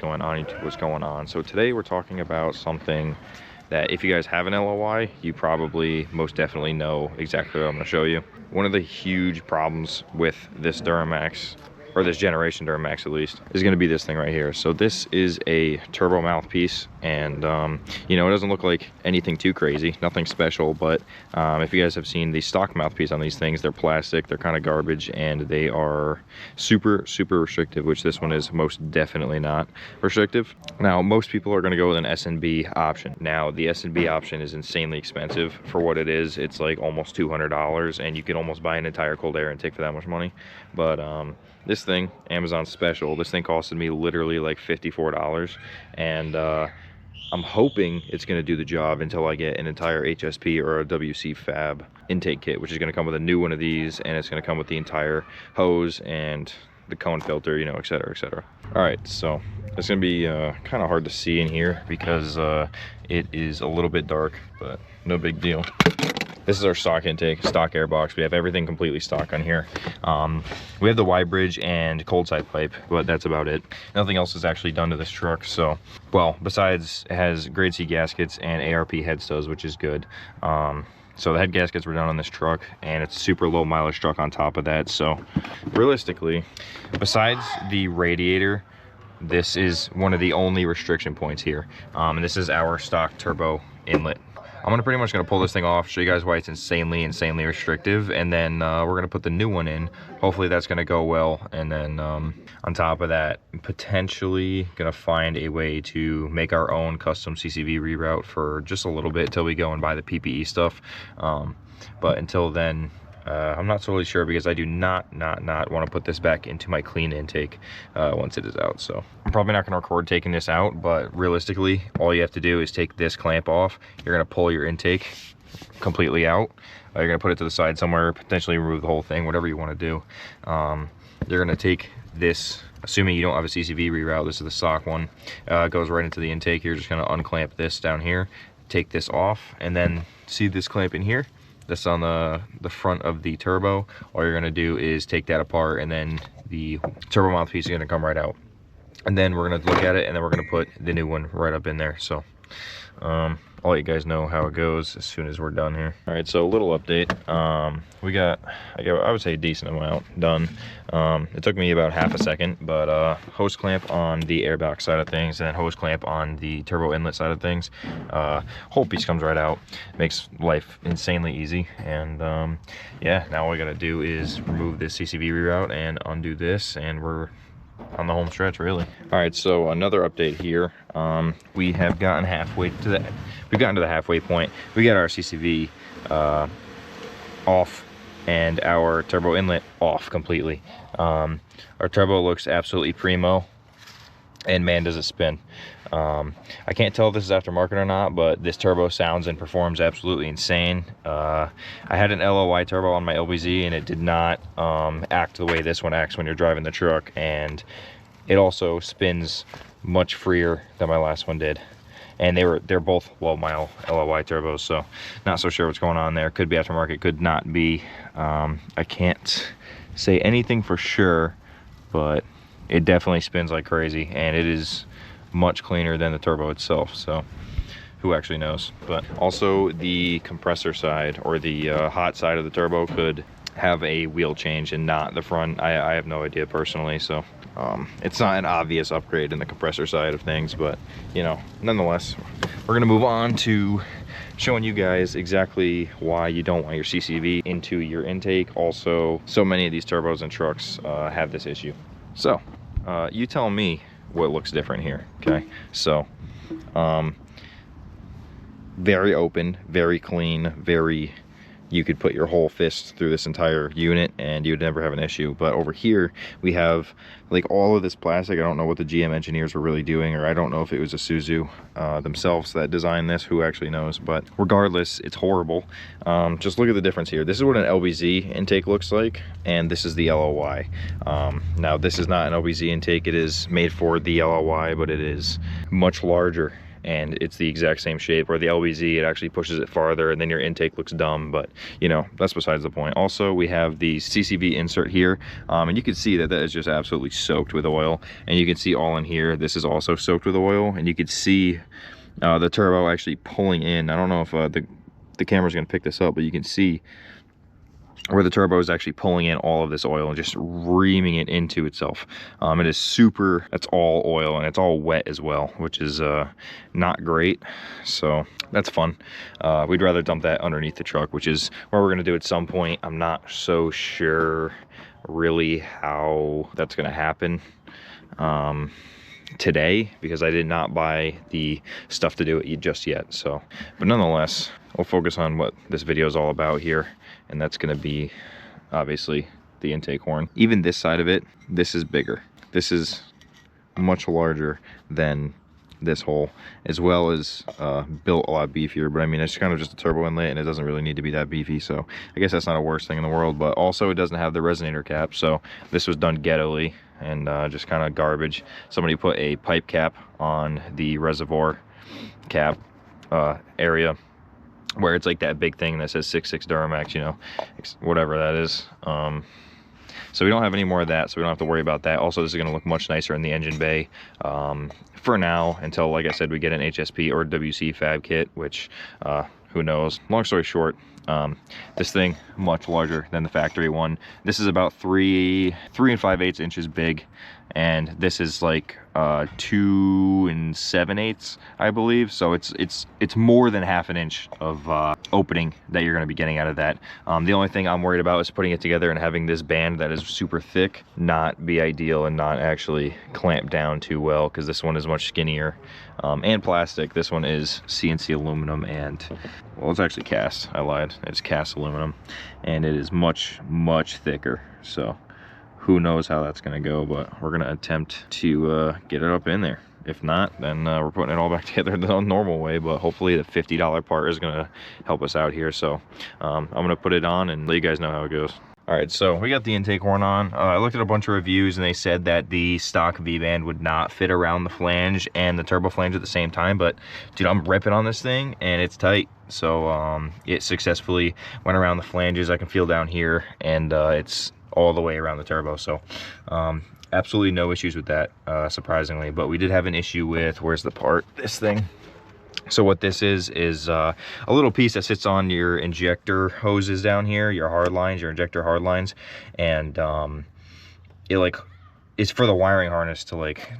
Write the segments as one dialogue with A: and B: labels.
A: going on YouTube, what's going on. So today we're talking about something that if you guys have an LOI, you probably most definitely know exactly what I'm going to show you. One of the huge problems with this Duramax, or this generation Duramax at least, is going to be this thing right here. So this is a turbo mouthpiece, and you know, it doesn't look like anything too crazy, nothing special, but if you guys have seen the stock mouthpiece on these things, they're plastic, they're kind of garbage, and they are super restrictive, which this one is most definitely not restrictive. Now, most people are going to go with an S&B option. Now, the S&B option is insanely expensive for what it is. It's like almost $200, and you can almost buy an entire cold air intake for that much money. But this thing, Amazon special, this thing costed me literally like $54, and I'm hoping it's going to do the job until I get an entire HSP or a WC fab intake kit, which is going to come with a new one of these, and it's going to come with the entire hose and the cone filter, you know, etc, etc. All right, so it's going to be kind of hard to see in here because it is a little bit dark, but no big deal. This is our stock intake, stock air box. We have everything completely stock on here. We have the Y bridge and cold side pipe, but that's about it. Nothing else is actually done to this truck. So, well, besides it has grade C gaskets and ARP head studs, which is good. So the head gaskets were done on this truck, and it's a super low mileage truck on top of that. So realistically, besides the radiator, this is one of the only restriction points here. And this is our stock turbo inlet. I'm pretty much gonna pull this thing off, show you guys why it's insanely restrictive, and then we're gonna put the new one in. Hopefully that's gonna go well, and then on top of that, potentially gonna find a way to make our own custom CCV reroute for just a little bit till we go and buy the PPE stuff. But until then, I'm not totally sure, because I do not want to put this back into my clean intake once it is out. So I'm probably not going to record taking this out, but realistically, all you have to do is take this clamp off. You're going to pull your intake completely out. You're going to put it to the side somewhere, potentially remove the whole thing, whatever you want to do. You're going to take this, assuming you don't have a CCV reroute, this is the stock one, goes right into the intake. You're just going to unclamp this down here, take this off, and then see this clamp in here? That's on the front of the turbo. All you're gonna do is take that apart, and then the turbo mouthpiece is gonna come right out. And then we're gonna look at it, and then we're gonna put the new one right up in there. So I'll let you guys know how it goes as soon as we're done here. All right, so a little update. We got, I would say, a decent amount done. It took me about half a second, but hose clamp on the airbox side of things, and then hose clamp on the turbo inlet side of things. Whole piece comes right out. Makes life insanely easy. And yeah, now all we gotta do is remove this CCV reroute and undo this, and we're on the home stretch, really. All right, so another update here. We have gotten halfway to the, we've gotten to the halfway point. We got our CCV off and our turbo inlet off completely. Our turbo looks absolutely primo, and man, does it spin. I can't tell if this is aftermarket or not, but this turbo sounds and performs absolutely insane. I had an LOI turbo on my LBZ, and it did not act the way this one acts when you're driving the truck, and it also spins much freer than my last one did. And they're both low mile LOI turbos, so not so sure what's going on there. Could be aftermarket, could not be. I can't say anything for sure, but it definitely spins like crazy, and it is much cleaner than the turbo itself, so who actually knows. But also the compressor side, or the hot side of the turbo, could have a wheel change and not the front. I have no idea personally, so it's not an obvious upgrade in the compressor side of things, but you know, nonetheless, we're gonna move on to showing you guys exactly why you don't want your CCV into your intake. Also, so many of these turbos and trucks have this issue. So you tell me what looks different here. Okay, so very open, very clean, very, you could put your whole fist through this entire unit and you'd never have an issue. But over here we have like all of this plastic. I don't know what the GM engineers were really doing, or I don't know if it was Isuzu themselves that designed this, who actually knows. But regardless, it's horrible. Just look at the difference here. This is what an LBZ intake looks like, and this is the LOI. Now this is not an LBZ intake, it is made for the LOI, but it is much larger and it's the exact same shape. Or the LBZ, it actually pushes it farther and then your intake looks dumb, but you know, that's besides the point. Also, we have the CCV insert here, and you can see that that is just absolutely soaked with oil, and you can see all in here, this is also soaked with oil, and you can see the turbo actually pulling in. I don't know if the camera's gonna pick this up, but you can see where the turbo is actually pulling in all of this oil and just reaming it into itself. It is super, it's all oil and it's all wet as well, which is not great. So that's fun. We'd rather dump that underneath the truck, which is where we're gonna do at some point. I'm not so sure really how that's gonna happen today, because I did not buy the stuff to do it just yet. So, but nonetheless, we'll focus on what this video is all about here, and that's going to be obviously the intake horn. Even this side of it, this is bigger. This is much larger than this hole, as well as built a lot beefier. But I mean, it's kind of just a turbo inlet and it doesn't really need to be that beefy, so I guess that's not a worst thing in the world. But also, it doesn't have the resonator cap, so this was done ghetto-ly and just kind of garbage. Somebody put a pipe cap on the reservoir cap area, where it's like that big thing that says 6.6 Duramax, you know, whatever that is. So we don't have any more of that, so we don't have to worry about that. Also, this is going to look much nicer in the engine bay for now, until, like I said, we get an HSP or WC fab kit, which who knows. Long story short, this thing much larger than the factory one. This is about 3 5/8 inches big, and this is like 2 7/8, I believe. So it's more than half an inch of opening that you're going to be getting out of that. The only thing I'm worried about is putting it together and having this band that is super thick not be ideal and not actually clamp down too well, because this one is much skinnier and plastic. This one is CNC aluminum, and well, it's actually cast. I lied. It's cast aluminum, and it is much thicker. So who knows how that's going to go, but we're going to attempt to get it up in there. If not, then we're putting it all back together the normal way, but hopefully the $50 part is going to help us out here. So I'm going to put it on and let you guys know how it goes. All right, so we got the intake horn on. I looked at a bunch of reviews and they said that the stock V-band would not fit around the flange and the turbo flange at the same time, but dude, I'm ripping on this thing and it's tight. So it successfully went around the flanges. I can feel down here, and it's all the way around the turbo. So absolutely no issues with that, surprisingly. But we did have an issue with, where's the part? This thing. So what this is a little piece that sits on your injector hoses down here, your hard lines, your injector hard lines, and it like, it's for the wiring harness to like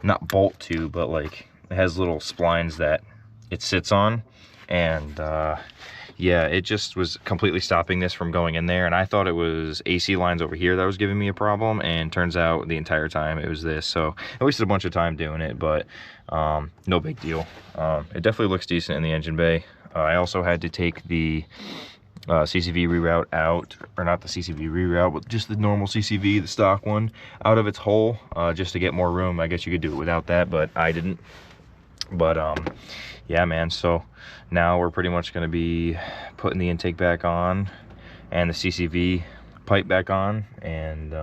A: not bolt to, but like it has little splines that it sits on, and yeah, it just was completely stopping this from going in there. And I thought it was AC lines over here that was giving me a problem, and turns out the entire time it was this. So I wasted a bunch of time doing it, but no big deal. It definitely looks decent in the engine bay. I also had to take the CCV reroute out, or not the CCV reroute, but just the normal CCV, the stock one, out of its hole, just to get more room. I guess you could do it without that, but I didn't. But yeah, man, so now we're pretty much going to be putting the intake back on and the CCV pipe back on, and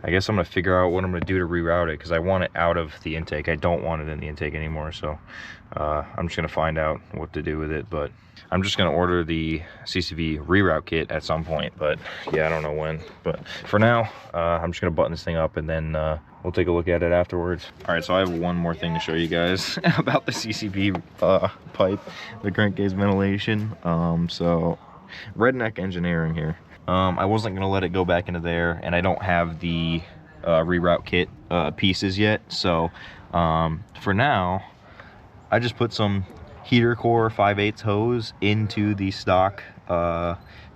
A: I guess I'm going to figure out what I'm going to do to reroute it, because I want it out of the intake. I don't want it in the intake anymore, so I'm just going to find out what to do with it. But I'm just going to order the CCV reroute kit at some point, but yeah, I don't know when. But for now, I'm just going to button this thing up, and then we'll take a look at it afterwards. All right, so I have one more thing to show you guys about the CCV pipe, the crankcase ventilation. So redneck engineering here. I wasn't gonna let it go back into there, and I don't have the reroute kit pieces yet. So for now, I just put some heater core 5/8 hose into the stock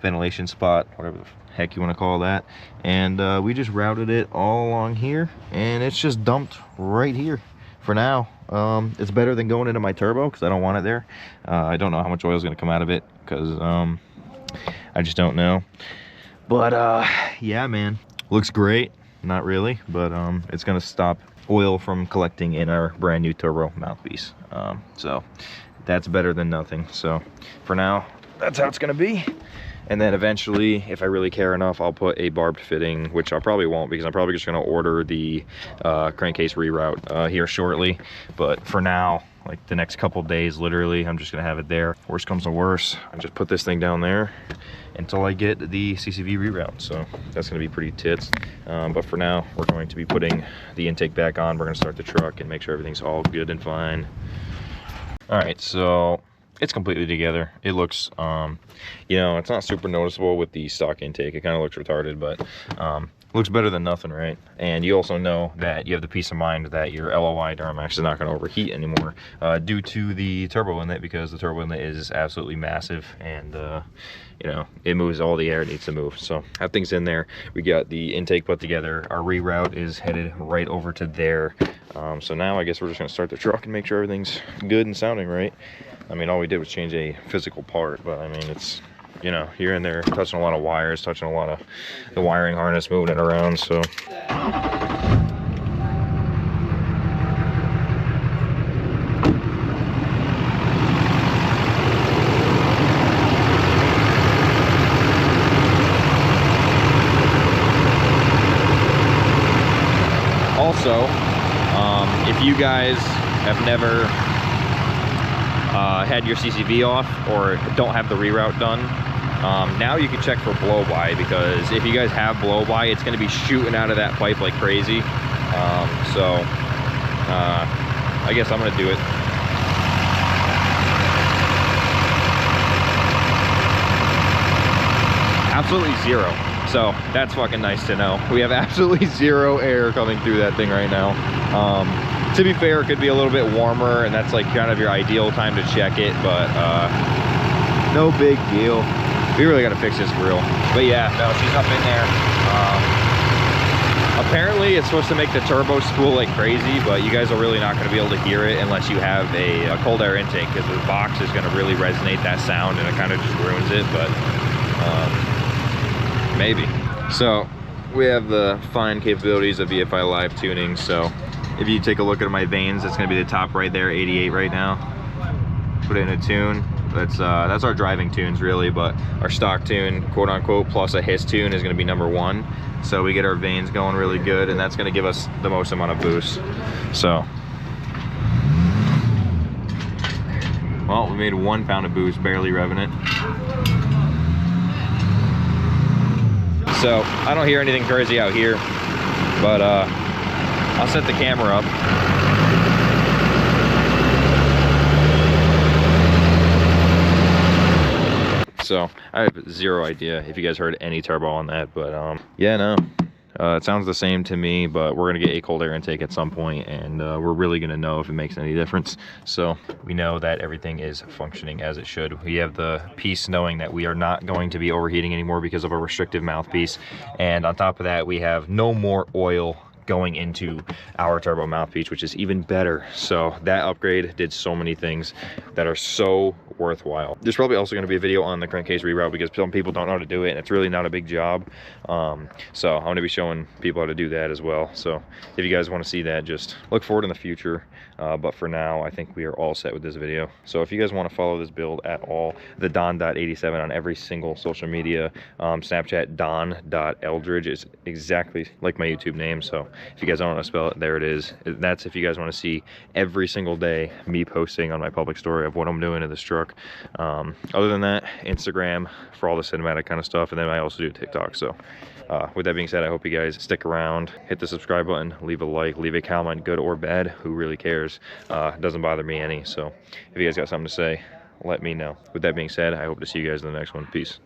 A: ventilation spot, whatever the heck you want to call that, and we just routed it all along here, and it's just dumped right here for now. It's better than going into my turbo, because I don't want it there. I don't know how much oil is going to come out of it, because I just don't know. But yeah, man, looks great. Not really, but it's going to stop oil from collecting in our brand new turbo mouthpiece. So that's better than nothing. So for now, that's how it's going to be. And then eventually, if I really care enough, I'll put a barbed fitting, which I probably won't because I'm probably just gonna order the crankcase reroute here shortly. But for now, like the next couple days, literally, I'm just gonna have it there. Worst comes to worst, I just put this thing down there until I get the CCV reroute. So that's gonna be pretty tits. But for now, we're going to be putting the intake back on. We're gonna start the truck and make sure everything's all good and fine. All right, so it's completely together. It looks, you know, it's not super noticeable with the stock intake. It kind of looks retarded, but looks better than nothing, right? And you also know that you have the peace of mind that your LOI Duramax is not going to overheat anymore due to the turbo inlet, because the turbo inlet is absolutely massive and you know, it moves all the air it needs to move. So have things in there. We got the intake put together. Our reroute is headed right over to there. So now I guess we're just gonna start the truck and make sure everything's good and sounding right. I mean, all we did was change a physical part, but I mean, it's, you know, you're in there touching a lot of wires, touching a lot of the wiring harness, moving it around, so. Also, if you guys have never had your CCV off or don't have the reroute done, now you can check for blow-by, because if you guys have blow-by, it's going to be shooting out of that pipe like crazy. I guess I'm going to do it. Absolutely zero. So that's fucking nice to know. We have absolutely zero air coming through that thing right now. To be fair, it could be a little bit warmer, and that's like kind of your ideal time to check it, but no big deal. We really got to fix this grill. But yeah, no, she's up in there. Apparently it's supposed to make the turbo spool like crazy, but you guys are really not going to be able to hear it unless you have a cold air intake, because the box is going to really resonate that sound and it kind of just ruins it. But maybe. So we have the fine capabilities of EFI Live tuning. So if you take a look at my vanes, it's going to be the top right there, 88 right now. Put it in a tune. That's our driving tunes really, but our stock tune, quote unquote, plus a hiss tune is going to be #1. So we get our vanes going really good, and that's going to give us the most amount of boost. So, well, we made 1 pound of boost, barely revving it. So I don't hear anything crazy out here, but I'll set the camera up. So I have zero idea if you guys heard any turbo on that, but yeah, no. It sounds the same to me, but we're gonna get a cold air intake at some point, and we're really gonna know if it makes any difference. So we know that everything is functioning as it should. We have the peace knowing that we are not going to be overheating anymore because of a restrictive mouthpiece. And on top of that, we have no more oil going into our turbo mouthpiece, which is even better. So that upgrade did so many things that are so worthwhile. There's probably also going to be a video on the crankcase reroute, because some people don't know how to do it, and it's really not a big job. So I'm going to be showing people how to do that as well. So if you guys want to see that, just look forward in the future. But for now, I think we are all set with this video. So if you guys want to follow this build at all, the Don.87 on every single social media, Snapchat Don.Eldridge is exactly like my YouTube name. So if you guys don't know how to spell it, there it is. That's if you guys want to see every single day me posting on my public story of what I'm doing in this truck. Other than that, Instagram for all the cinematic kind of stuff, and then I also do TikTok. So with that being said, I hope you guys stick around, hit the subscribe button, leave a like, leave a comment, good or bad, who really cares? It doesn't bother me any. So if you guys got something to say, let me know. With that being said, I hope to see you guys in the next one. Peace.